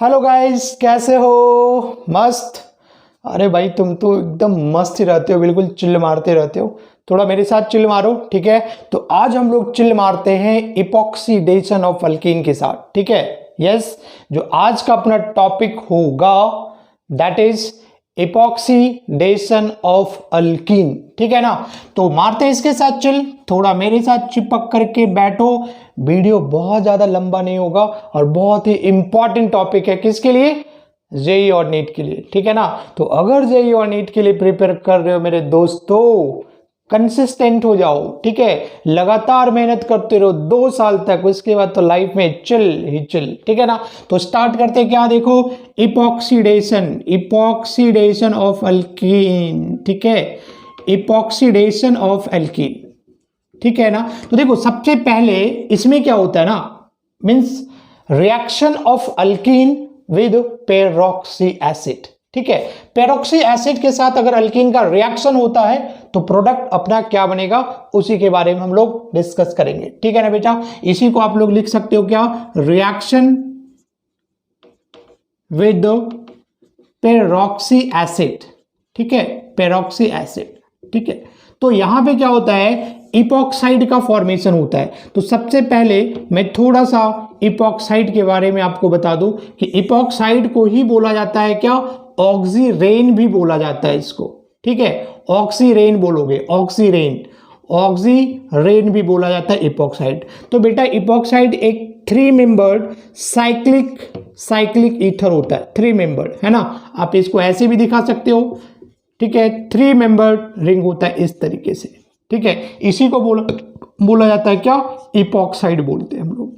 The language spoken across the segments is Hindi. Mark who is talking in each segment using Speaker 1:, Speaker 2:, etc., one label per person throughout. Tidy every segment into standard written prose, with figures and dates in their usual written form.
Speaker 1: हेलो गाइस, कैसे हो? मस्त। अरे भाई, तुम तो एकदम मस्त ही रहते हो, बिल्कुल चिल्ल मारते रहते हो। थोड़ा मेरे साथ चिल्ल मारो, ठीक है? तो आज हम लोग चिल्ल मारते हैं इपॉक्सीडेशन ऑफ अल्कीन के साथ, ठीक है? यस, जो आज का अपना टॉपिक होगा that is epoxidation of alkyne, ठीक है ना? तो मारते हैं इसके साथ चिल, थोड़ा मेरे साथ चिपक करके बैठो। वीडियो बहुत ज्यादा लंबा नहीं होगा और बहुत ही इंपॉर्टेंट टॉपिक है। किसके लिए? जेई और नीट के लिए, ठीक है ना? तो अगर जेई और नीट के लिए प्रिपेयर कर रहे हो मेरे दोस्तों, कंसिस्टेंट हो जाओ, ठीक है? लगातार मेहनत करते रहो 2 साल तक, उसके बाद तो लाइफ में चिल ही चिल, ठीक है ना? तो स्टार्ट करते हैं। क्या देखो, इपॉक्सीडेशन ऑफ अल्कीन, ठीक है? इपॉक्सीडेशन ऑफ अल्कीन, ठीक है ना? तो देखो, सबसे पहले इसमें क्या होता है ना, means reaction of alkyne with peroxy acid, ठीक है? पेरोक्सी एसिड के साथ अगर अल्कीन का रिएक्शन होता है तो प्रोडक्ट अपना क्या बनेगा, उसी के बारे में हम लोग डिस्कस करेंगे, ठीक है ना बेटा? इसी को आप लोग लिख सकते हो क्या, रिएक्शन विद पेरोक्सी एसिड, ठीक है? पेरोक्सी एसिड, ठीक है? तो यहां पे क्या होता है, इपॉक्साइड का फॉर्मेशन होता है। तो सबसे पहले मैं थोड़ा सा इपॉक्साइड के बारे में आपको बता दूं कि इपॉक्साइड को ही बोला जाता है क्या, ऑक्सीरेन भी बोला जाता है इसको, ठीक है? ऑक्सीरेन बोलोगे, ऑक्सीरेन भी बोला जाता है इपॉक्साइड। तो बेटा, इपॉक्साइड एक 3 मेंबर्ड साइक्लिक ईथर होता है, 3 मेंबर्ड, है ना? आप इसको ऐसे भी दिखा सकते हो, ठीक है? 3 मेंबर्ड रिंग होता है इस तरीके से, ठीक है? इसी को बोला जाता है क्या, इपॉक्साइड बोलते हैं हम लोग।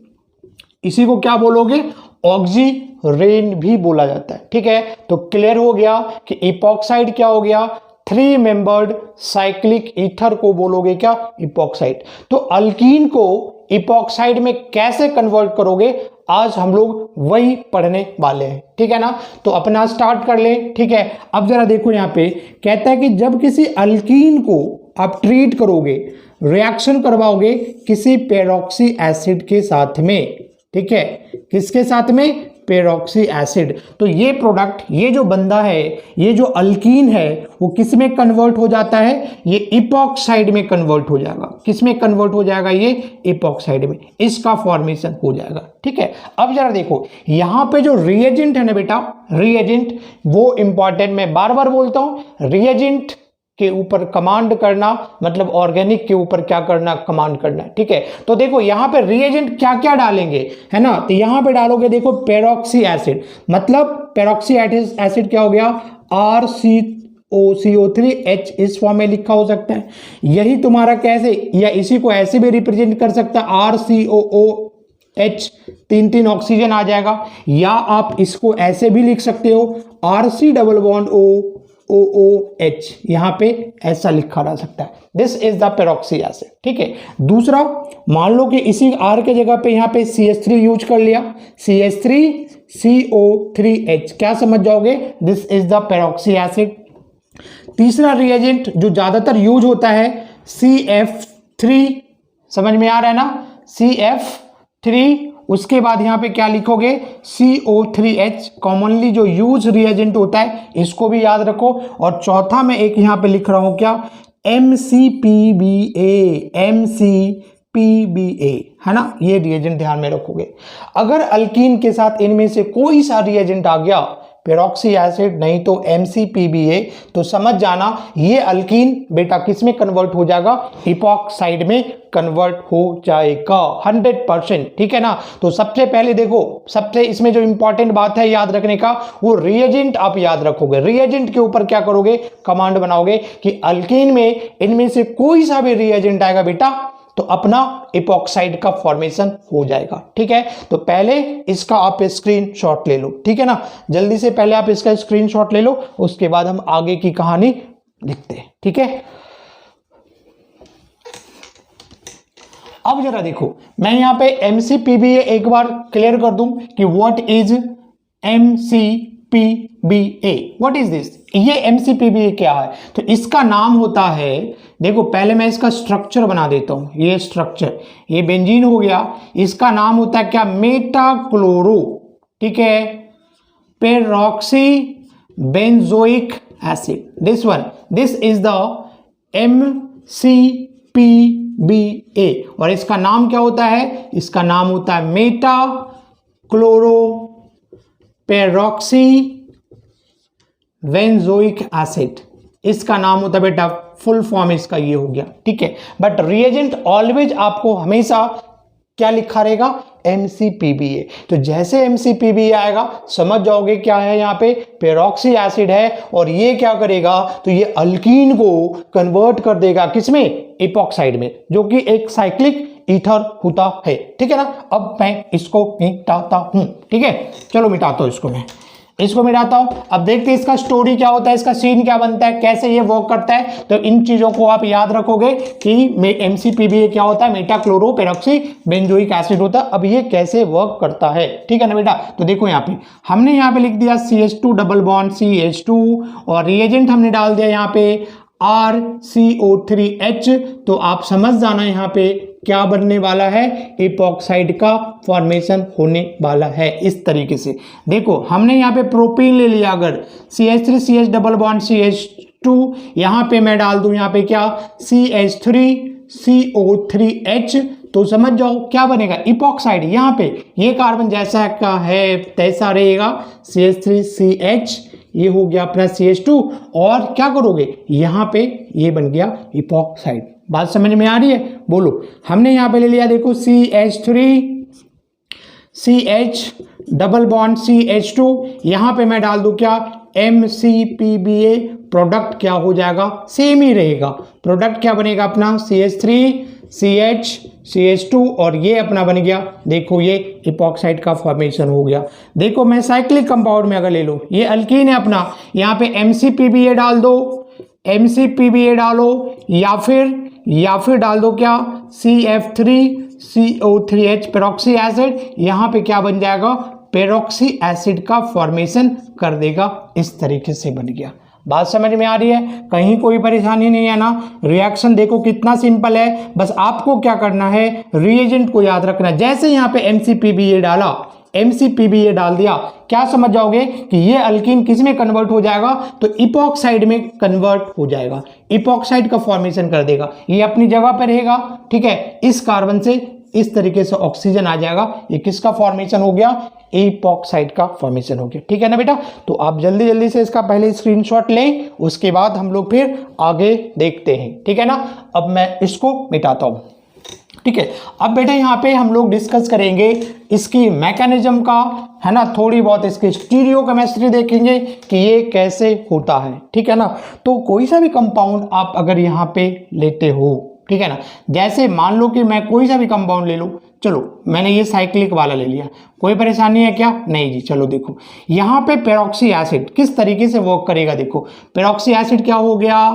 Speaker 1: इसी को क्या बोलोगे, ऑक्सीरेन भी बोला जाता है, ठीक है? तो क्लियर हो गया कि इपॉक्साइड क्या हो गया, 3 मेंबर्ड साइक्लिक ईथर को बोलोगे क्या, इपॉक्साइड। तो अल्कीन को इपॉक्साइड में कैसे कन्वर्ट करोगे, आज हम लोग वही पढ़ने वाले हैं, ठीक है ना? तो अपना स्टार्ट कर ले, ठीक है? अब जरा देखो, यहां पे कहता है कि जब किसी अल्कीन को आप ट्रीट करोगे, रिएक्शन करवाओगे किसी पेरोक्सी एसिड के साथ में, ठीक है? किसके साथ में, पेरोक्सी एसिड। तो ये प्रोडक्ट, ये जो बंदा है, ये जो अल्कीन है, वो किस में कन्वर्ट हो जाता है, ये इपॉक्साइड में कन्वर्ट हो जाएगा। किस में कन्वर्ट हो जाएगा, ये इपॉक्साइड में, इसका फॉर्मेशन हो जाएगा, ठीक है? अब जरा देखो, यहां पे जो रिएजेंट है ना बेटा, रिएजेंट वो इंपॉर्टेंट, मैं बार बार बोलता हूं, रिएजेंट के ऊपर कमांड करना मतलब ऑर्गेनिक के ऊपर क्या करना, कमांड करना, ठीक है? तो देखो यहां पे रिएजेंट क्या क्या डालेंगे, है ना? तो यहां पे डालोगे, देखो, पेरोक्सी एसिड, मतलब पेरोक्सी एसिड क्या हो गया, RCOCO3H इस फॉर्म में लिखा हो सकता है। यही तुम्हारा कैसे, या इसी को ऐसे भी रिप्रेजेंट कर सकता है, RCOOH, 3 ऑक्सीजन आ जाएगा। या आप इसको ऐसे भी लिख सकते हो, RC डबल बॉन्ड OOH, यहां पे ऐसा लिखा रह सकता है, this is the peroxy acid, ठीक है? दूसरा, मान लो कि इसी R के जगह पे यहां पे CH3 यूज कर लिया, CH3CO3H, क्या समझ जाओगे, this is the peroxy acid. तीसरा रिएजेंट जो ज्यादातर यूज होता है, CF3, समझ में आ रहा है ना, CF3। उसके बाद यहां पे क्या लिखोगे, CO3H, कॉमनली जो यूज रिएजेंट होता है, इसको भी याद रखो। और चौथा मैं एक यहां पे लिख रहा हूं क्या, MCPBA, है ना? ये रिएजेंट ध्यान में रखोगे। अगर अल्कीन के साथ इनमें से कोई सा रिएजेंट आ गया, पेरोक्सी एसिड नहीं तो MCPBA, तो समझ जाना ये अल्कीन बेटा किस में कन्वर्ट हो जाएगा, इपॉक्साइड में कन्वर्ट हो जाएगा 100%, ठीक है ना? तो सबसे पहले देखो, सबसे इसमें जो इंपॉर्टेंट बात है याद रखने का, वो रिएजेंट आप याद रखोगे। रिएजेंट के ऊपर क्या करोगे, कमांड बनाओगे कि अल्कीन में इनमें से कोई सा भी रिएजेंट आएगा बेटा, तो अपना इपॉक्साइड का फॉर्मेशन हो जाएगा, ठीक है? तो पहले इसका आप स्क्रीनशॉट ले लो, ठीक है ना? जल्दी से पहले आप इसका स्क्रीनशॉट ले लो, उसके बाद हम आगे की कहानी लिखते हैं, ठीक है? अब जरा देखो, मैं यहां पे MCPBA एक बार क्लियर कर दूं कि what is MCPBA, what is this, ये MCPBA क्या है? तो इसका नाम होता है, देखो पहले मैं इसका स्ट्रक्चर बना देता हूं, ये स्ट्रक्चर, ये बेंजीन हो गया, इसका नाम होता है क्या, मेटाक्लोरो, ठीक है? Peroxy benzoic acid, this is the MCPBA और इसका नाम क्या होता है, इसका नाम होता है Meta chloro peroxy benzoic acid, इसका नाम होता है बेटा, फुल फॉर्म इसका ये हो गया, ठीक है। बट रिएजेंट ऑलवेज आपको हमेशा क्या लिखा रहेगा, MCPBA। तो जैसे MCPBA आएगा समझ जाओगे क्या है, यहाँ पे पेरोक्सी एसिड है और ये क्या करेगा, तो ये अल्कीन को कन्वर्ट कर देगा किसमें, इपॉक्साइड में, जो कि एक साइक्लिक ईथर होता है, ठीक है ना। अब मैं इसको मिटाता हूं, ठीक है, चलो मिटाता हूं इसको मिटाता हूं। अब देखते हैं इसका स्टोरी क्या होता है, इसका सीन क्या बनता है, कैसे ये वर्क करता है। तो इन चीजों को आप याद रखोगे कि MCPBA क्या होता है, Meta chloro peroxy benzoic acid होता है। अब ये कैसे वर्क करता है, ठीक है ना बेटा। तो देखो यहाँ पे हमने यहाँ पे लिख दिया CH2 डबल बॉन्ड CH2 और रिएजेंट हमने डाल दिया यहाँ पे RCO3H। तो आप समझ जाना यहाँ पे क्या बनने वाला है, इपॉक्साइड का फॉर्मेशन होने वाला है। इस तरीके से देखो हमने यहाँ पे प्रोपीन ले लिया, अगर CH3CH डबल बॉन्ड CH2 यहाँ पे मैं डाल दूं यहाँ पे क्या CH3CO3H, तो समझ जाओ क्या बनेगा, इपॉक्साइड। यहाँ पे ये कार्बन जैसा का है तैसा रहेगा, CH3CH ये हो गया अपना CH2 और क्या करोगे यहाँ पे ये बन गया इपॉक्साइड। बात समझ में आ रही है, बोलो। हमने यहाँ पे ले लिया देखो CH3CH डबल बॉन्ड CH2, यहाँ पे मैं डाल दूं क्या MCPBA, प्रोडक्ट क्या हो जाएगा, सेम ही रहेगा। प्रोडक्ट क्या बनेगा अपना CH3CH2 और ये अपना बन गया, देखो ये इपॉक्साइड का फॉर्मेशन हो गया। देखो मैं साइक्लिक कंपाउंड में अगर ले लो, ये अल्कीन है अपना, यहाँ पे MCPBA डाल दो, MCPBA डालो या फिर डाल दो क्या CF3CO3H पेरोक्सी एसिड, यहाँ पे क्या बन जाएगा, पेरोक्सी एसिड का फॉर्मेशन कर देगा। इस तरीके से बन गया। बात समझ में आ रही है, कहीं कोई परेशानी नहीं है ना। रिएक्शन देखो कितना सिंपल है, बस आपको क्या करना है, रिएजेंट को याद रखना। जैसे यहाँ पे MCPBA डाला, MCPBA डाल दिया, क्या समझ जाओगे कि ये अल्कीन किस में कन्वर्ट हो जाएगा, तो इपॉक्साइड में कन्वर्ट हो जाएगा, इपॉक्साइड का फॉर्मेशन कर देगा। ये अपनी जगह पर रहेगा, ठीक है। इस कार्बन से इस तरीके से ऑक्सीजन आ जाएगा, ये किसका फॉर्मेशन हो गया, इपॉक्साइड का फॉर्मेशन हो गया, ठीक है ना बेटा। तो आप जल्दी जल्दी से इसका पहले स्क्रीनशॉट लें, उसके बाद हम लोग फिर आगे देखते हैं, ठीक है ना। अब मैं इसको मिटाता हूं, ठीक है। अब बेटा यहाँ पे हम लोग डिस्कस करेंगे इसकी मैकेनिज्म का, है ना, थोड़ी बहुत इसकी स्टीरियोकेमिस्ट्री देखेंगे कि ये कैसे होता है, ठीक है ना। तो कोई सा भी कंपाउंड आप अगर यहाँ पे लेते हो, ठीक है ना, जैसे मान लो कि मैं कोई सा भी कंपाउंड ले लूँ, चलो मैंने ये साइक्लिक वाला ले लिया, कोई परेशानी है क्या, नहीं जी। चलो देखो यहाँ पे पेरोक्सी एसिड किस तरीके से वर्क करेगा, देखो पेरोक्सी एसिड क्या हो गया,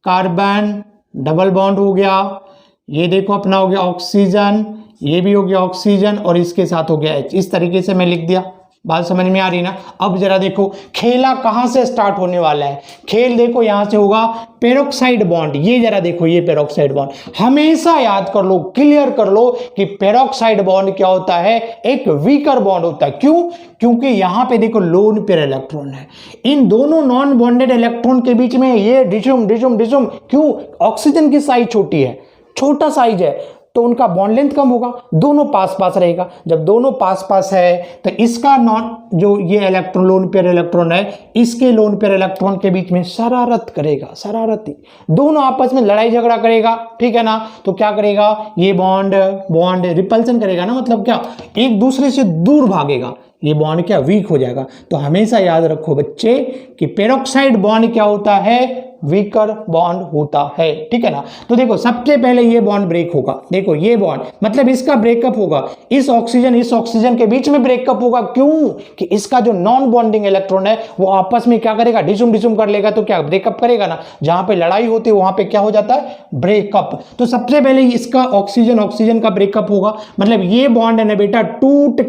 Speaker 1: कार्बन डबल बॉन्ड हो गया, ये देखो अपना हो गया ऑक्सीजन, ये भी हो गया ऑक्सीजन और इसके साथ हो गया H। इस तरीके से मैं लिख दिया। बात समझ में आ रही ना। अब जरा देखो खेला कहां से स्टार्ट होने वाला है, खेल देखो यहां से होगा पेरोक्साइड बॉन्ड। ये जरा देखो ये पेरोक्साइड बॉन्ड, हमेशा याद कर लो, क्लियर कर लो कि पेरोक्साइड बॉन्ड क्या होता है, एक वीकर बॉन्ड होता है। क्यों, क्योंकि यहां पे देखो लोन पेयर इलेक्ट्रॉन है, इन दोनों नॉन बॉन्डेड इलेक्ट्रॉन के बीच में ये डिसम डिसम डिसम, क्यों, ऑक्सीजन की साइज छोटी है, छोटा साइज है, तो उनका बॉन्ड लेंथ कम होगा, दोनों पास पास रहेगा। जब दोनों पास पास है तो इसका नॉन जो ये इलेक्ट्रॉन लोन पेयर इलेक्ट्रॉन है, इसके लोन पेयर इलेक्ट्रॉन के बीच में शरारत करेगा, शरारती, दोनों आपस में लड़ाई झगड़ा करेगा, ठीक है ना। तो क्या करेगा, ये बॉन्ड रिपल्सन करेगा ना, मतलब क्या, एक दूसरे से दूर भागेगा, ये बॉन्ड क्या वीक हो जाएगा। तो हमेशा याद रखो बच्चे कि पेरोक्साइड बॉन्ड क्या होता है, वीकर बॉन्ड होता है, ठीक है ना। तो देखो सबसे पहले ये बॉन्ड ब्रेक होगा, देखो ये बॉन्ड मतलब इसका ब्रेकअप होगा, इस ऑक्सीजन के बीच में ब्रेकअप होगा। क्यों, कि इसका जो नॉन बॉन्डिंग इलेक्ट्रॉन है वो आपस में क्या करेगा, डिसम डिसम कर लेगा, तो क्या ब्रेकअप करेगा ना। जहां पे लड़ाई होती है वहां पे क्या हो जाता है, ब्रेकअप। तो सबसे पहले इसका ऑक्सीजन का ब्रेकअप होगा, मतलब ये बॉन्ड है ना बेटा टूट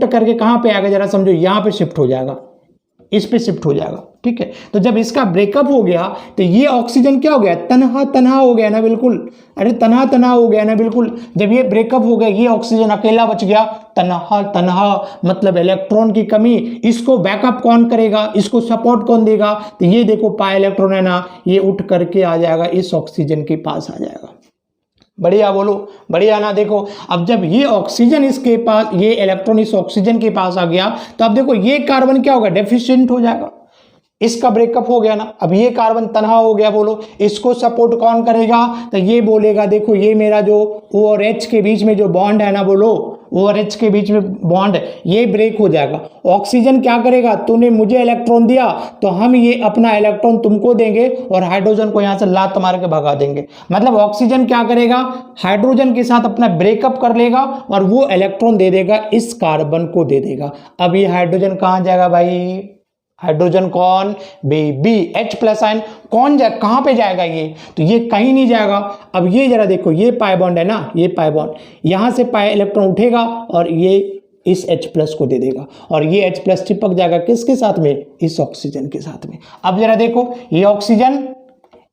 Speaker 1: करके कहां पे आएगा, जरा समझो, यहां पे शिफ्ट हो जाएगा, इस पे शिफ्ट हो जाएगा, ठीक है। तो जब इसका ब्रेकअप हो गया तो ये ऑक्सीजन क्या हो गया, तनहा तनहा हो गया ना बिल्कुल, अरे तनहा तनहा हो गया ना बिल्कुल। जब ये ब्रेकअप हो गया ये ऑक्सीजन अकेला बच गया, तनहा तनहा मतलब इलेक्ट्रॉन की कमी। इसको बैकअप कौन करेगा, इसको सपोर्ट कौन देगा, तो ये देखो पाई इलेक्ट्रॉन है ना, ये उठ करके आ जाएगा इस ऑक्सीजन के पास आ जाएगा। बढ़िया बोलो, बढ़िया ना। देखो अब जब ये ऑक्सीजन इसके पास, ये इलेक्ट्रॉन इस ऑक्सीजन के पास आ गया तो अब देखो ये कार्बन क्या होगा, डेफिशिएंट हो जाएगा, इसका ब्रेकअप हो गया ना। अब ये कार्बन तनहा हो गया, बोलो इसको सपोर्ट कौन करेगा, तो ये बोलेगा देखो ये मेरा जो O और H के बीच में जो बॉन्ड है ना, बोलो O और H के बीच में बॉन्ड ये ब्रेक हो जाएगा। ऑक्सीजन क्या करेगा, तूने मुझे इलेक्ट्रॉन दिया तो हम ये अपना इलेक्ट्रॉन तुमको देंगे और हाइड्रोजन को यहाँ से लात मार के भगा देंगे। मतलब ऑक्सीजन क्या करेगा, हाइड्रोजन के साथ अपना ब्रेकअप कर लेगा और वो इलेक्ट्रॉन दे देगा इस कार्बन को दे देगा। अब ये हाइड्रोजन कहाँ जाएगा भाई, हाइड्रोजन कौन, बी H प्लस आयन कौन जाए, कहां पे जाएगा ये, तो ये कहीं नहीं जाएगा। अब ये जरा देखो ये पाई बॉन्ड है ना, ये पाई बॉन्ड, यहां से पाई इलेक्ट्रॉन उठेगा और ये इस H प्लस को दे देगा और ये H प्लस चिपक जाएगा किसके साथ में, इस ऑक्सीजन के साथ में। अब जरा देखो ये ऑक्सीजन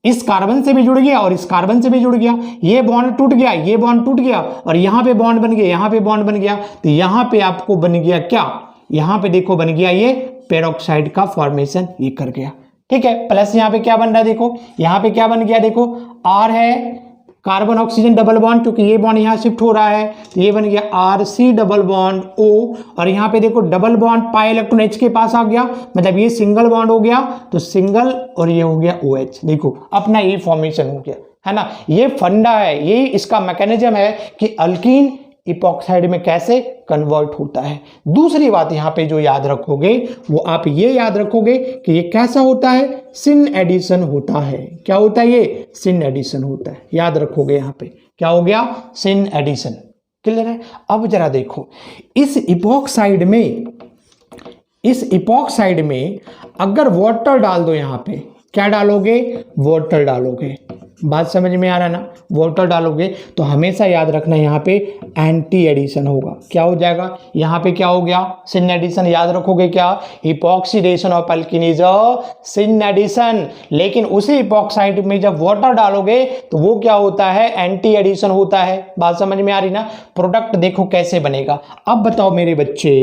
Speaker 1: इस कार्बन से भी जुड़ गया और इस कार्बन से भी जुड़ गया, ये बॉन्ड टूट गया, ये बॉन्ड टूट गया और यहां पे बॉन्ड बन गया, यहां पे बॉन्ड बन गया, तो यहां पे आपको बन गया क्या, यहां पे देखो बन गया ये पेरोक्साइड का फॉर्मेशन ये कर गया। ठीक है, प्लस यहाँ पे क्या बन रहा है, देखो यहाँ पे क्या बन गया, देखो R है कार्बन ऑक्सीजन डबल बॉन्ड, क्योंकि ये बॉन्ड यहाँ शिफ्ट हो रहा है तो ये बन गया RC डबल बॉन्ड O और यहाँ पे देखो double bond pi electron H के पास आ गया, मतलब ये सिंगल बॉन्ड हो गया तो सिंगल और ये हो गया OH। देखो अपना ये फॉर्मेशन हो गया है ना। ये फंडा है, ये इसका मैकेनिज्म है कि अल्कीन इपॉक्साइड में कैसे कन्वर्ट होता है। दूसरी बात यहाँ पे जो याद रखोगे वो आप ये याद रखोगे कि ये कैसा होता है, सिन एडिशन होता है। क्या होता है ये, सिन एडिशन होता है, याद रखोगे यहाँ पे क्या हो गया, सिन एडिशन। क्लियर है। अब जरा देखो इस इपॉक्साइड में अगर वाटर डाल दो, यहाँ पे क्या डालोगे, वाटर डालोगे, बात समझ में आ रहा है ना, वाटर डालोगे तो हमेशा याद रखना यहाँ पे एंटी एडिशन होगा। क्या हो जाएगा, यहाँ पे क्या हो गया, सिन एडिशन। याद रखोगे क्या, epoxidation of alkene is syn addition. लेकिन उसी इपॉक्साइड में जब वाटर डालोगे तो वो क्या होता है, एंटी एडिशन होता है। बात समझ में आ रही ना। प्रोडक्ट देखो कैसे बनेगा। अब बताओ मेरे बच्चे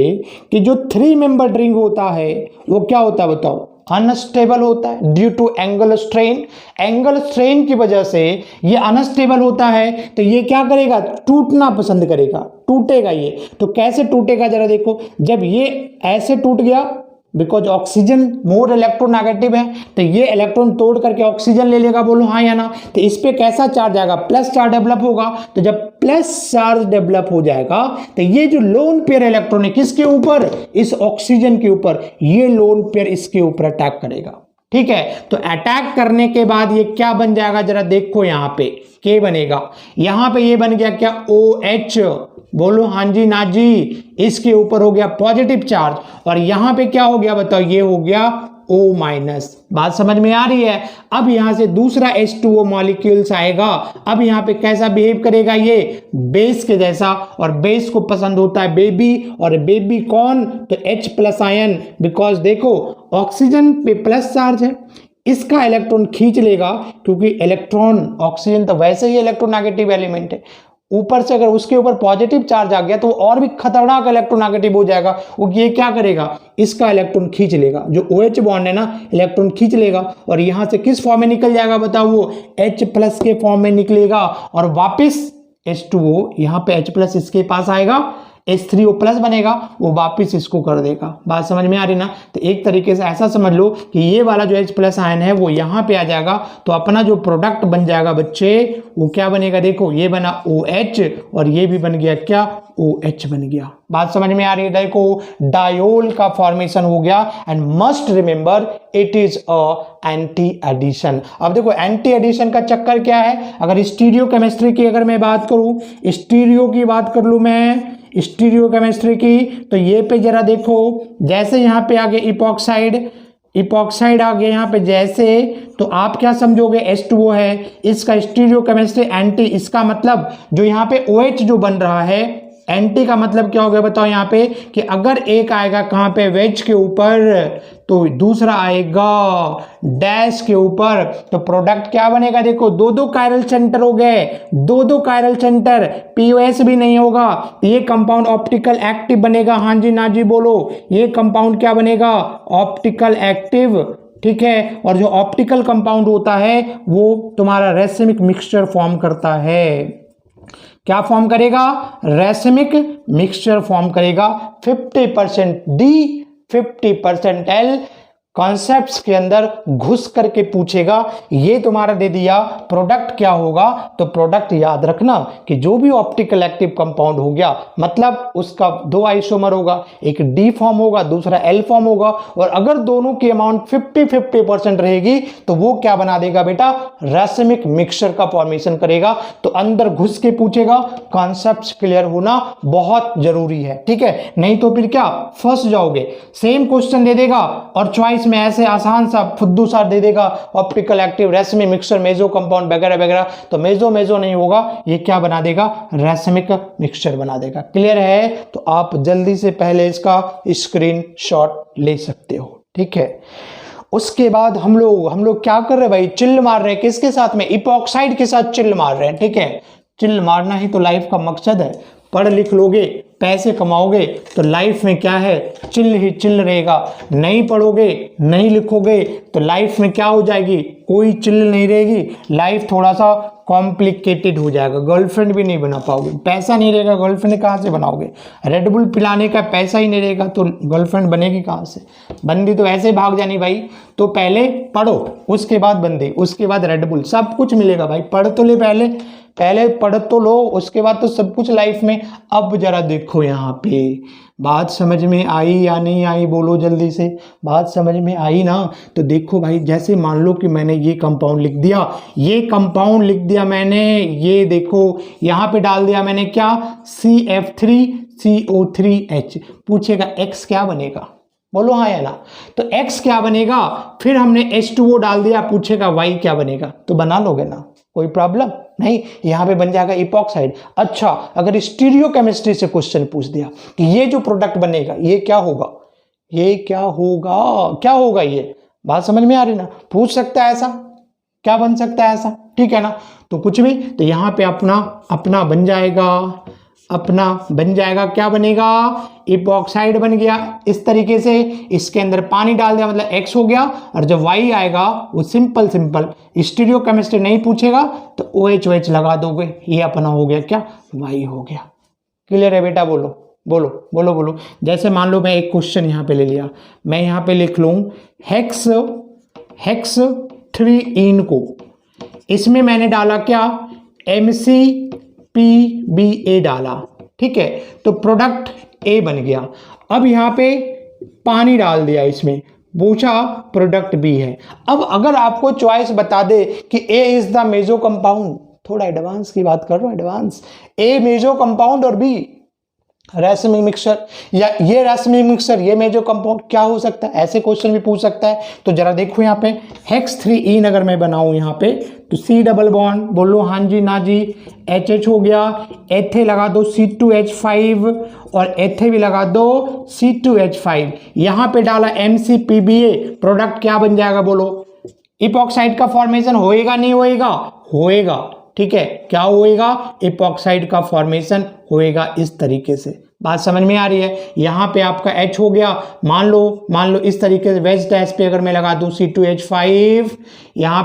Speaker 1: कि जो 3 मेंबर रिंग होता है वो क्या होता है, बताओ, अनस्टेबल होता है due to angle strain. Angle strain की वजह से ये अनस्टेबल होता है तो ये क्या करेगा, टूटना पसंद करेगा, टूटेगा ये। तो कैसे टूटेगा जरा देखो, जब ये ऐसे टूट गया बिकॉज ऑक्सीजन मोर इलेक्ट्रोनेगेटिव है तो ये इलेक्ट्रॉन तोड़ करके ऑक्सीजन ले लेगा, बोलो हाँ या ना। तो इस पे कैसा चार्ज आएगा, प्लस चार्ज डेवलप होगा। तो जब प्लस चार्ज डेवलप हो जाएगा तो ये जो लोन पेयर इलेक्ट्रॉन है किसके ऊपर, इस ऑक्सीजन के ऊपर, ये लोन पेयर इसके ऊपर अटैक करेगा। ठीक है, तो अटैक करने के बाद ये क्या बन जाएगा, जरा देखो यहाँ पे के बनेगा, यहाँ पे ये बन गया क्या, OH, बोलो हाँ जी ना जी, इसके ऊपर हो गया पॉजिटिव चार्ज और यहाँ पे क्या हो गया बताओ, ये हो गया O माइनस। बात समझ में आ रही है। अब यहां से दूसरा H2O मॉलिक्यूल्स आएगा। अब यहाँ पे कैसा बिहेव करेगा, ये बेस के जैसा, और बेस को पसंद होता है बेबी, और बेबी कौन, तो H प्लस आयन। बिकॉज देखो ऑक्सीजन पे प्लस चार्ज है, इसका इलेक्ट्रॉन खींच लेगा क्योंकि इलेक्ट्रॉन, ऑक्सीजन तो वैसे ही इलेक्ट्रोनेगेटिव एलिमेंट है, ऊपर से अगर उसके ऊपर पॉजिटिव चार्ज आ गया तो और भी खतरनाक इलेक्ट्रोनेगेटिव हो जाएगा। वो ये क्या करेगा, इसका इलेक्ट्रॉन खींच लेगा, जो OH बॉन्ड है ना, इलेक्ट्रॉन खींच लेगा और यहां से किस फॉर्म में निकल जाएगा बताओ, वो H प्लस के फॉर्म में निकलेगा और वापस H2O यहाँ पे H प्लस इसके पास आएगा, H3O प्लस बनेगा, वो वापिस इसको कर देगा। बात समझ में आ रही ना। तो एक तरीके से ऐसा समझ लो कि ये वाला जो H प्लस आयन है वो यहाँ पे आ जाएगा, तो अपना जो प्रोडक्ट बन जाएगा बच्चे वो क्या बनेगा, देखो ये बना OH और ये भी बन गया क्या, OH बन गया। बात समझ में आ रही है। देखो डायोल का फॉर्मेशन हो गया and must remember it is a anti addition. अब देखो एंटी एडिशन का चक्कर क्या है, अगर स्टीरियो केमिस्ट्री की अगर मैं बात करूं, स्टीरियो की बात कर लूं मैं, स्टीरियो केमिस्ट्री की, तो ये पे जरा देखो, जैसे यहाँ पे आगे इपॉक्साइड आ गया यहाँ पे जैसे, तो आप क्या समझोगे, H2O है, इसका स्टीरियो केमिस्ट्री एंटी, इसका मतलब जो यहाँ पे OH जो बन रहा है एंटी का मतलब क्या हो गया बताओ यहाँ पे कि अगर एक आएगा कहाँ पे, वेज के ऊपर, तो दूसरा आएगा डैश के ऊपर, तो प्रोडक्ट क्या बनेगा, देखो दो दो कायरल सेंटर हो गए, दो दो कायरल सेंटर, पीओएस भी नहीं होगा, ये कंपाउंड ऑप्टिकल एक्टिव बनेगा। हाँ जी ना जी बोलो, ये कंपाउंड क्या बनेगा, ऑप्टिकल एक्टिव, ठीक है। और जो ऑप्टिकल कंपाउंड होता है वो तुम्हारा रेसिमिक मिक्सचर फॉर्म करता है। क्या फॉर्म करेगा, रेसिमिक मिक्सचर फॉर्म करेगा। 50% डी 50% एल कॉन्सेप्ट्स के अंदर घुस करके पूछेगा। ये तुम्हारा दे दिया प्रोडक्ट क्या होगा, तो प्रोडक्ट याद रखना कि जो भी ऑप्टिकल एक्टिव कंपाउंड हो गया मतलब उसका दो आइसोमर होगा, एक डी फॉर्म होगा दूसरा एल फॉर्म होगा, और अगर दोनों की अमाउंट 50-50% रहेगी तो वो क्या बना देगा बेटा, रेसिमिक मिक्सचर का फॉर्मेशन करेगा। तो अंदर घुस के पूछेगा, कॉन्सेप्ट्स क्लियर होना बहुत जरूरी है, ठीक है, नहीं तो फिर क्या फंस जाओगे। सेम क्वेश्चन दे देगा और चॉइस में ऐसे आसान सा फुद्दू सा दे देगा, ऑप्टिकल एक्टिव, रेसिमिक मिक्सचर, मेजो कंपाउंड वगैरह वगैरह, तो मेजो नहीं होगा, ये क्या बना देगा, रेसिमिक मिक्सचर बना देगा। क्लियर है, तो आप जल्दी से पहले इसका स्क्रीनशॉट ले सकते हो, ठीक है। उसके बाद हम लोग क्या कर रहे हैं भाई, चिल्ल मार रहे हैं, किसके साथ में, इपॉक्साइड के साथ चिल्ल मार रहे हैं, ठीक है। चिल्ल मारना ही तो लाइफ का मकसद है, पढ़ लिख लोगे पैसे कमाओगे तो लाइफ में क्या है, चिल्ल ही चिल्ल रहेगा। नहीं पढ़ोगे नहीं लिखोगे तो लाइफ में क्या हो जाएगी, कोई चिल्ल नहीं रहेगी, लाइफ थोड़ा सा कॉम्प्लिकेटेड हो जाएगा, गर्लफ्रेंड भी नहीं बना पाओगे, पैसा नहीं रहेगा गर्लफ्रेंड कहाँ से बनाओगे, रेड बुल पिलाने का पैसा ही नहीं रहेगा तो गर्लफ्रेंड बनेगी कहाँ से, बंदी तो ऐसे भाग जानी भाई। तो पहले पढ़ो उसके बाद बंदी, उसके बाद रेड बुल, सब कुछ मिलेगा भाई, पढ़ तो ले पहले पढ़ तो लो, उसके बाद तो सब कुछ लाइफ में। अब जरा देखो यहाँ पे, बात समझ में आई या नहीं आई, बोलो जल्दी से, बात समझ में आई ना। तो देखो भाई, जैसे मान लो कि मैंने ये कंपाउंड लिख दिया, ये कंपाउंड लिख दिया मैंने, ये देखो यहाँ पे डाल दिया मैंने क्या, CF3CO3H, पूछेगा X क्या बनेगा, बोलो हाँ या ना। तो X क्या बनेगा, फिर हमने H2O डाल दिया, पूछेगा Y क्या बनेगा, तो बना लोगे ना, कोई प्रॉब्लम नहीं, यहाँ पे बन जाएगा इपॉक्साइड। अच्छा, अगर स्टीरियो केमिस्ट्री से क्वेश्चन पूछ दिया कि ये जो प्रोडक्ट बनेगा ये क्या होगा, ये क्या होगा, क्या होगा, ये बात समझ में आ रही ना, पूछ सकता है ऐसा, क्या बन सकता है ऐसा, ठीक है ना। तो कुछ भी, तो यहाँ पे अपना बन जाएगा, अपना बन जाएगा, क्या बनेगा, इपॉक्साइड बन गया इस तरीके से। इसके अंदर पानी डाल दिया मतलब X हो गया, और जब Y आएगा वो सिंपल स्टीरियो केमिस्ट्री नहीं पूछेगा तो OH लगा दोगे, ये अपना हो गया क्या, Y हो गया। क्लियर है बेटा, बोलो बोलो बोलो बोलो। जैसे मान लो मैं एक क्वेश्चन यहाँ पे ले लिया, मैं यहाँ पे लिख लूँ हेक्स 3इन को, इसमें मैंने डाला क्या, MCPBA डाला, ठीक है, तो प्रोडक्ट A बन गया। अब यहाँ पे पानी डाल दिया, इसमें पूछा प्रोडक्ट B है। अब अगर आपको चॉइस बता दे कि A is the meso compound, थोड़ा एडवांस की बात कर रहा हूँ, एडवांस, A मेजो कंपाउंड और B रेसिमिक मिक्सचर, या ये रेसिमिक मिक्सचर ये मेजो कंपाउंड, क्या हो सकता है, ऐसे क्वेश्चन भी पूछ सकता है। तो जरा देखो यहाँ पे हेक्स 3इन अगर मैं बनाऊं यहाँ पे, तो C डबल बॉन्ड, बोलो हाँ जी ना जी, HH हो गया, एथे लगा दो C2H5 और एथे भी लगा दो C2H5, यहाँ पे डाला MCPBA, प्रोडक्ट क्या बन जाएगा, बोलो इपॉक्साइड का फॉर्मेशन होएगा नहीं होएगा, होएगा, ठीक है, क्या होएगा, इपॉक्साइड का फॉर्मेशन होएगा इस तरीके से। बात समझ में आ रही है। यहाँ पे आपका H हो गया, मान लो इस तरीके से वेज डैश पे अगर मैं लगा दूं C2H5, यहाँ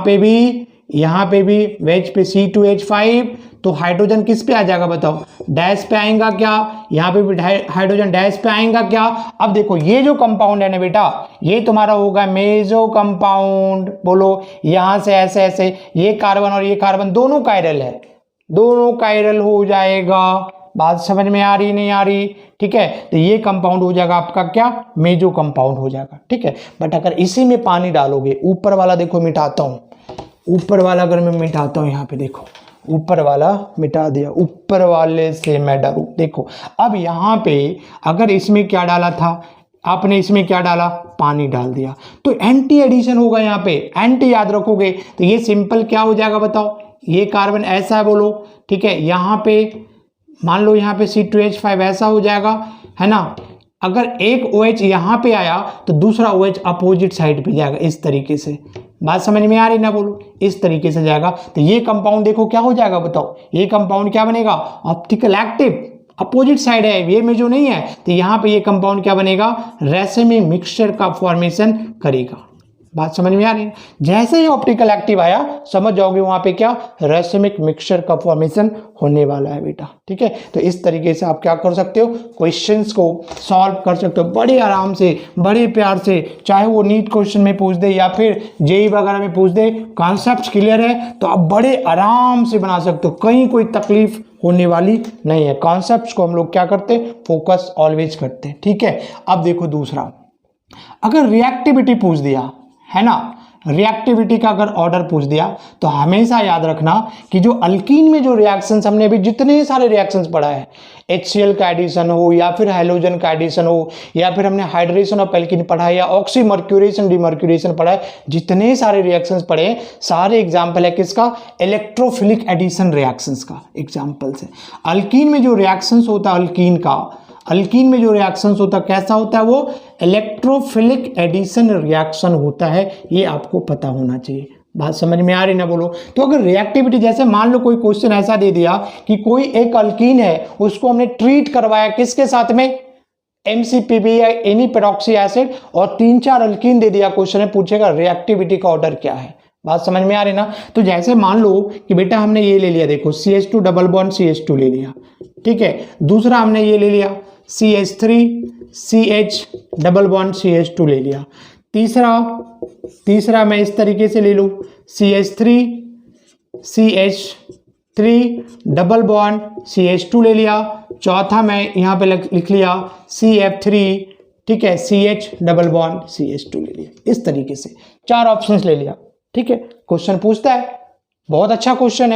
Speaker 1: पे भी वेज पे C2H5, तो हाइड्रोजन किस पे आ जाएगा बताओ, डैश पे आएगा क्या, यहाँ पे भी हाइड्रोजन डैश पे आएगा क्या। अब देखो ये जो कंपाउंड है ना बेटा, ये तुम्हारा होगा मेजो कंपाउंड, बोलो यहाँ से ऐसे ऐसे, ये कार्बन और ये कार्बन दोनों कायरल है, दोनों कायरल हो जाएगा। बात समझ में आ रही नहीं आ रही, ठीक है, तो ये कंपाउंड हो जाएगा आपका क्या, मेजो कंपाउंड हो जाएगा, ठीक है। बट अगर इसी में पानी डालोगे, ऊपर वाला देखो मिटाता हूँ, ऊपर वाला अगर मैं मिटाता हूँ, यहाँ पे देखो ऊपर वाला मिटा दिया, ऊपर वाले से मैं डरूं, देखो अब यहाँ पे अगर इसमें क्या डाला था आपने, इसमें क्या डाला, पानी डाल दिया, तो एंटी एडिशन होगा, यहाँ पे एंटी याद रखोगे तो ये सिंपल क्या हो जाएगा बताओ, ये कार्बन ऐसा है बोलो, ठीक है, यहाँ पे मान लो यहाँ पे C2H5 ऐसा हो जाएगा, है ना। अगर एक OH यहाँ पे आया तो दूसरा OH अपोजिट साइड पे जाएगा, इस तरीके से। बात समझ में आ रही ना, बोलो, इस तरीके से जाएगा। तो ये कंपाउंड देखो क्या हो जाएगा, बताओ, ये कंपाउंड क्या बनेगा, ऑप्टिकल एक्टिव, अपोजिट साइड है, ये में जो नहीं है, तो यहाँ पे ये कंपाउंड क्या बनेगा, रेसिमिक मिक्सचर का फॉर्मेशन करेगा। बात समझ में आ रही है। जैसे ही ऑप्टिकल एक्टिव आया समझ जाओगे वहां पे क्या, रेसिमिक मिक्सचर का फॉर्मेशन होने वाला है बेटा, ठीक है। तो इस तरीके से आप क्या कर सकते हो, क्वेश्चंस को सॉल्व कर सकते हो बड़े आराम से, बड़े प्यार से, चाहे वो नीट क्वेश्चन में पूछ दे या फिर जेई वगैरह में पूछ दे, कॉन्सेप्ट क्लियर है तो आप बड़े आराम से बना सकते हो, कहीं कोई तकलीफ होने वाली नहीं है। कॉन्सेप्ट्स को हम लोग क्या करते हैं, फोकस ऑलवेज करते हैं, ठीक है। अब देखो दूसरा, अगर रिएक्टिविटी पूछ दिया, है ना, रिएक्टिविटी का अगर ऑर्डर पूछ दिया तो हमेशा याद रखना कि जो अल्कीन में जो रिएक्शंस, हमने अभी जितने सारे रिएक्शंस पढ़ा है, HCl का एडिशन हो या फिर हाइड्रोजन का एडिशन हो या फिर हमने हाइड्रेशन ऑफ एल्कीन पढ़ा है या ऑक्सीमर्क्यूरेशन डिमर्क्यूरेशन पढ़ा है, जितने सारे रिएक्शंस पढ़े हैं सारे एग्जाम्पल है किसका, इलेक्ट्रोफिलिक एडिशन रिएक्शंस का एग्जाम्पल्स है। अल्कीन में जो रिएक्शंस होता है, अल्कीन में जो रिएक्शंस होता है कैसा होता है, वो इलेक्ट्रोफिलिक एडिशन रिएक्शन होता है, ये आपको पता होना चाहिए। बात समझ में आ रही ना, बोलो। तो अगर रिएक्टिविटी, जैसे मान लो कोई क्वेश्चन ऐसा दे दिया कि कोई एक अल्कीन है, उसको हमने ट्रीट करवाया किसके साथ में, MCPB या एनी पेरोक्सी एसिड, और 3-4 अल्कीन दे दिया, क्वेश्चन में पूछेगा रिएक्टिविटी का ऑर्डर क्या है। बात समझ में आ रही ना। तो जैसे मान लो कि बेटा हमने ये ले लिया, देखो CH2 डबल बॉन्ड CH2 ले लिया, ठीक है। दूसरा हमने ये ले लिया CH3 CH double bond CH2 ले लिया। तीसरा मैं इस तरीके से ले लूं, CH3 CH3 double bond CH2 ले लिया। चौथा मैं यहाँ पे लिख लिया CF3, ठीक है, CH डबल बॉन्ड CH2 ले लिया। इस तरीके से 4 ऑप्शंस ले लिया, ठीक है। क्वेश्चन पूछता है, बहुत अच्छा क्वेश्चन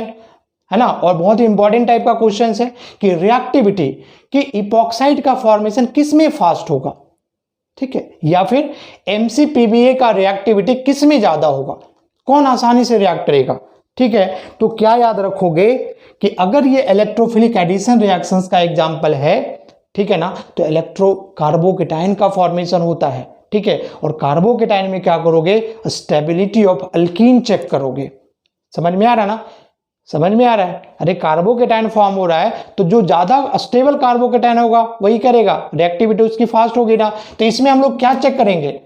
Speaker 1: है ना, और बहुत ही इंपॉर्टेंट टाइप का क्वेश्चन है कि रिएक्टिविटी कि इपॉक्साइड का फॉर्मेशन किस में फास्ट होगा, ठीक है, या फिर MCPBA का रिएक्टिविटी किस में ज्यादा होगा, कौन आसानी से रिएक्ट करेगा, ठीक है। तो क्या याद रखोगे कि अगर ये इलेक्ट्रोफिलिक एडिशन रिएक्शंस का एग्जांपल है, ठीक है ना, तो इलेक्ट्रो कार्बोकेटाइन का फॉर्मेशन होता है, ठीक है। और कार्बोकेटाइन में क्या करोगे, स्टेबिलिटी ऑफ अल्कीन चेक करोगे। समझ में आ रहा है ना, समझ में आ रहा है। अरे कार्बोकेटाइन फॉर्म हो रहा है तो जो ज्यादा स्टेबल कार्बोकेटाइन होगा वही करेगा, रिएक्टिविटी उसकी फास्ट होगी ना। तो इसमें हम लोग क्या चेक करेंगे,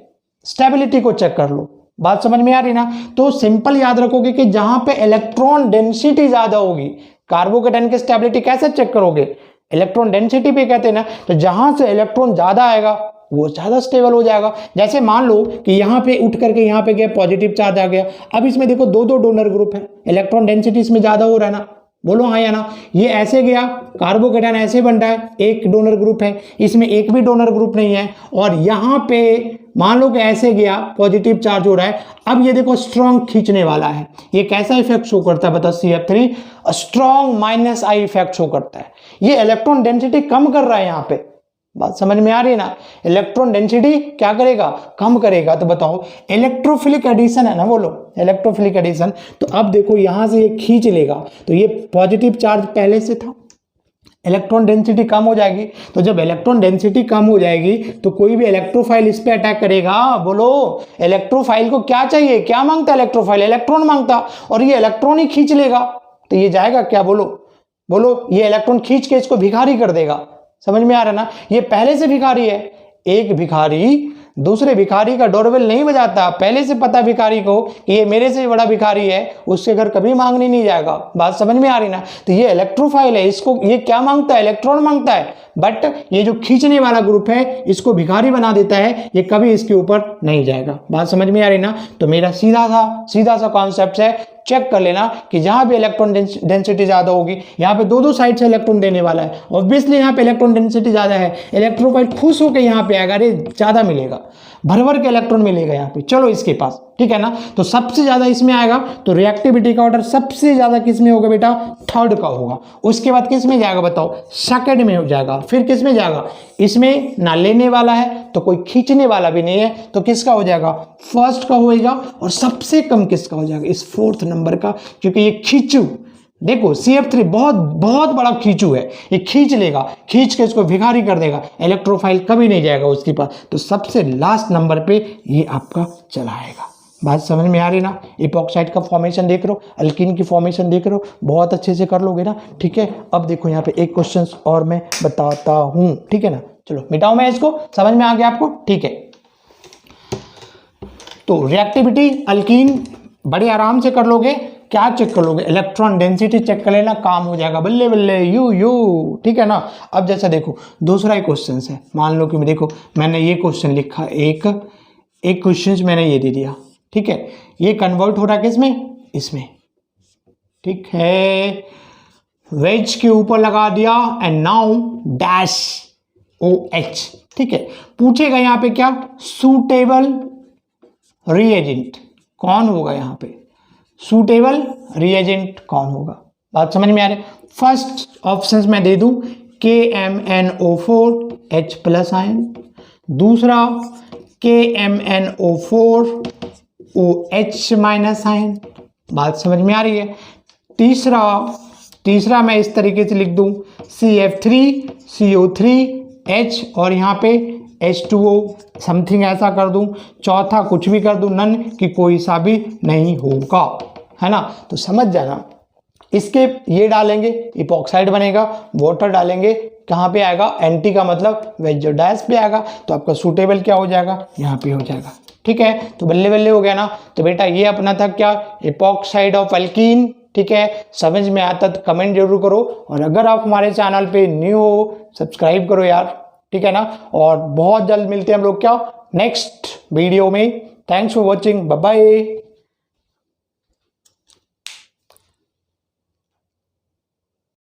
Speaker 1: स्टेबिलिटी को चेक कर लो। बात समझ में आ रही ना। तो सिंपल याद रखोगे कि जहां पे इलेक्ट्रॉन डेंसिटी ज्यादा होगी, कार्बोकेटाइन की स्टेबिलिटी कैसे चेक करोगे, इलेक्ट्रॉन डेंसिटी पे कहते हैं ना। तो जहां से इलेक्ट्रॉन ज्यादा आएगा वो ज्यादा स्टेबल हो जाएगा। जैसे मान लो कि यहाँ पे उठ करके यहाँ पे गया, पॉजिटिव चार्ज आ गया, अब इसमें देखो 2 डोनर ग्रुप है, इलेक्ट्रॉन डेंसिटी इसमें ज्यादा हो रहा है ना, बोलो हाँ या ना। ये ऐसे गया, कार्बोकेटाइन ऐसे बन रहा है, एक डोनर ग्रुप है, इसमें एक भी डोनर ग्रुप नहीं है, और यहाँ पे मान लो कि ऐसे गया, पॉजिटिव चार्ज हो रहा है। अब ये देखो स्ट्रॉन्ग खींचने वाला है, ये कैसा इफेक्ट शो करता है बताओ, CF3 strong -I effect show करता है, ये इलेक्ट्रॉन डेंसिटी कम कर रहा है यहाँ पे। बात समझ में आ रही है ना, इलेक्ट्रॉन डेंसिटी क्या करेगा, कम करेगा। तो बताओ इलेक्ट्रोफिलिक एडिशन है ना, बोलो इलेक्ट्रोफिलिक एडिशन। तो अब देखो यहां से ये खींच लेगा, तो ये पॉजिटिव चार्ज पहले से था, इलेक्ट्रॉन डेंसिटी कम हो जाएगी। तो जब इलेक्ट्रॉन डेंसिटी कम हो जाएगी तो कोई भी इलेक्ट्रोफाइल इस पे अटैक करेगा। बोलो इलेक्ट्रोफाइल को क्या चाहिए, क्या मांगता है इलेक्ट्रोफाइल, इलेक्ट्रॉन मांगता, और ये इलेक्ट्रॉन ही खींच लेगा। तो ये जाएगा क्या, बोलो ये इलेक्ट्रॉन खींच के इसको भिखारी कर देगा। समझ में आ रहा ना, ये पहले से भिखारी है। एक भिखारी दूसरे भिखारी का डोरबेल नहीं बजाता, पहले से पता भिखारी को कि ये मेरे से बड़ा भिखारी है, उसके घर कभी मांगने नहीं जाएगा। बात समझ में आ रही ना। तो ये इलेक्ट्रोफाइल है, इसको ये क्या मांगता है, इलेक्ट्रॉन मांगता है, बट ये जो खींचने वाला ग्रुप है इसको भिखारी बना देता है, ये कभी इसके ऊपर नहीं जाएगा। बात समझ में आ रही ना। तो मेरा सीधा सा कॉन्सेप्ट है, चेक कर लेना कि जहां भी इलेक्ट्रॉन डेंसिटी ज्यादा होगी, यहाँ पे दो साइड से इलेक्ट्रॉन देने वाला है, ऑब्वियसली यहाँ पे इलेक्ट्रॉन डेंसिटी ज्यादा है, इलेक्ट्रोफाइल खुश होकर यहाँ पे आएगा, अरे ज्यादा मिलेगा, भर के इलेक्ट्रॉन मिलेगा यहाँ पे, चलो इसके पास, ठीक है ना। तो सबसे ज्यादा इसमें आएगा, तो रिएक्टिविटी का ऑर्डर सबसे ज्यादा किस में होगा बेटा, थर्ड का होगा। उसके बाद किस में जाएगा बताओ, सेकंड में हो जाएगा। फिर किस में जाएगा, इसमें ना लेने वाला है तो कोई खींचने वाला भी नहीं है, तो किसका हो जाएगा, फर्स्ट का होएगा। और सबसे कम किसका हो जाएगा, इस फोर्थ नंबर का, क्योंकि ये देखो CF3 बहुत बहुत बड़ा खींचू है, ये खींच लेगा, खींच के इसको भिखारी कर देगा, इलेक्ट्रोफाइल कभी नहीं जाएगा उसके पास, तो सबसे लास्ट नंबर पे ये आपका चला आएगा। बात समझ में आ रही ना? इपॉक्साइड का फॉर्मेशन देख रहे हो, अल्कीन की फॉर्मेशन देख रहे हो, बहुत अच्छे से कर लोगे ना, ठीक है। अब देखो यहाँ पे एक क्वेश्चन और मैं बताता हूँ, ठीक है ना। चलो मिटाओ मैं इसको, समझ में आ गया आपको, ठीक है। तो रिएक्टिविटी अल्कीन बड़े आराम से कर लोगे, क्या चेक कर लोगे, इलेक्ट्रॉन डेंसिटी चेक कर लेना, काम हो जाएगा, बल्ले बल्ले यू, ठीक है ना। अब जैसा देखो दूसरा ही क्वेश्चन है, मान लो कि देखो मैंने ये क्वेश्चन लिखा, एक क्वेश्चन मैंने ये दे दिया, ठीक है, ये कन्वर्ट हो रहा है किसमें, इसमें, ठीक है, वेज के ऊपर लगा दिया एंड नाउ डैश OH, ठीक है। पूछेगा यहाँ पे क्या, सूटेबल रिएजेंट कौन होगा, यहाँ पे सूटेबल रिएजेंट कौन होगा, बात समझ में आ रही है। फर्स्ट ऑप्शन मैं दे दूं KMnO4 H+ आयन, दूसरा KMnO4 OH- आयन, बात समझ में आ रही है। तीसरा मैं इस तरीके से लिख दूं CF3 CO3 H और यहाँ पे H2O समथिंग ऐसा कर दूं, चौथा कुछ भी कर दूं, नन कि कोई सा भी नहीं होगा, है ना। तो समझ जाना, इसके ये डालेंगे इपॉक्साइड बनेगा, वाटर डालेंगे कहाँ पे आएगा, एंटी का मतलब वेज डैश पे आएगा, तो आपका सूटेबल क्या हो जाएगा, यहाँ पे हो जाएगा, ठीक है। तो बल्ले बल्ले हो गया ना। तो बेटा ये अपना था क्या, इपॉक्साइड ऑफ अल्कीन, ठीक है। समझ में आता तो कमेंट जरूर करो, और अगर आप हमारे चैनल पे न्यू हो सब्सक्राइब करो यार, ठीक है ना। और बहुत जल्द मिलते हैं हम लोग क्या नेक्स्ट वीडियो में। Thanks for watching, bye bye.